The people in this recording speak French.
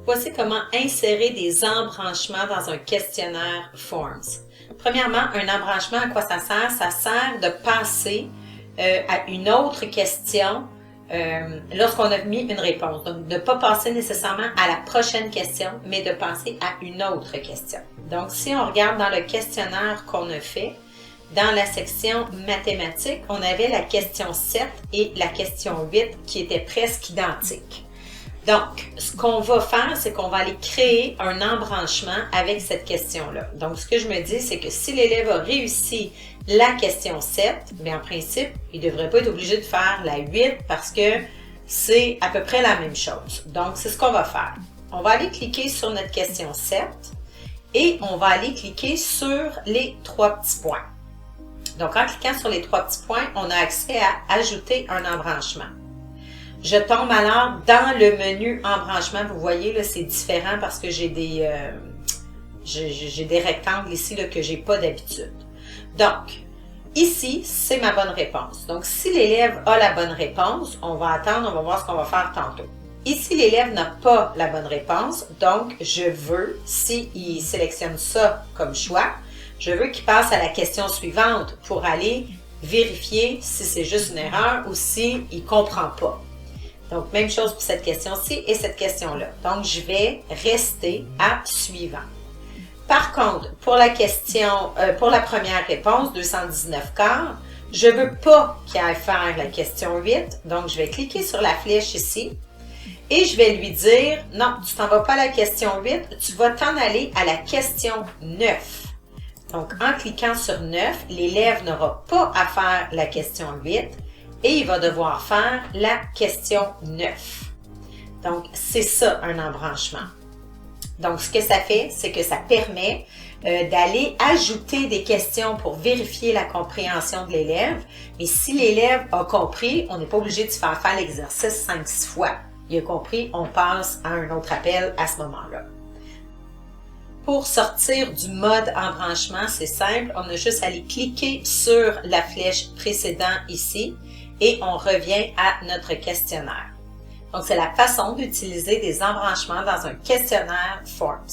Voici comment insérer des embranchements dans un questionnaire Forms. Premièrement, un embranchement, à quoi ça sert? Ça sert de passer à une autre question lorsqu'on a mis une réponse. Donc, de ne pas passer nécessairement à la prochaine question, mais de passer à une autre question. Donc, si on regarde dans le questionnaire qu'on a fait, dans la section mathématiques, on avait la question 7 et la question 8 qui étaient presque identiques. Donc, ce qu'on va faire, c'est qu'on va aller créer un embranchement avec cette question-là. Donc, ce que je me dis, c'est que si l'élève a réussi la question 7, bien en principe, il ne devrait pas être obligé de faire la 8 parce que c'est à peu près la même chose. Donc, c'est ce qu'on va faire. On va aller cliquer sur notre question 7 et on va aller cliquer sur les 3 petits points. Donc, en cliquant sur les 3 petits points, on a accès à ajouter un embranchement. Je tombe alors dans le menu embranchement. Vous voyez, là, c'est différent parce que j'ai des rectangles ici là, que je n'ai pas d'habitude. Donc, ici, c'est ma bonne réponse. Donc, si l'élève a la bonne réponse, on va attendre, on va voir ce qu'on va faire tantôt. Ici, l'élève n'a pas la bonne réponse, donc je veux, s'il sélectionne ça comme choix, je veux qu'il passe à la question suivante pour aller vérifier si c'est juste une erreur ou s'il ne comprend pas. Donc, même chose pour cette question-ci et cette question-là. Donc, je vais rester à suivant. Par contre, pour la question, pour la première réponse, 219 quarts, je ne veux pas qu'il aille faire la question 8. Donc, je vais cliquer sur la flèche ici et je vais lui dire, non, tu t'en vas pas à la question 8, tu vas t'en aller à la question 9. Donc, en cliquant sur 9, l'élève n'aura pas à faire la question 8 et il va devoir faire la question 9. Donc, c'est ça un embranchement. Donc, ce que ça fait, c'est que ça permet d'aller ajouter des questions pour vérifier la compréhension de l'élève. Mais si l'élève a compris, on n'est pas obligé de se faire l'exercice 5-6 fois. Il a compris, on passe à un autre appel à ce moment-là. Pour sortir du mode embranchement, c'est simple, on a juste à aller cliquer sur la flèche précédente ici et on revient à notre questionnaire. Donc, c'est la façon d'utiliser des embranchements dans un questionnaire Forms.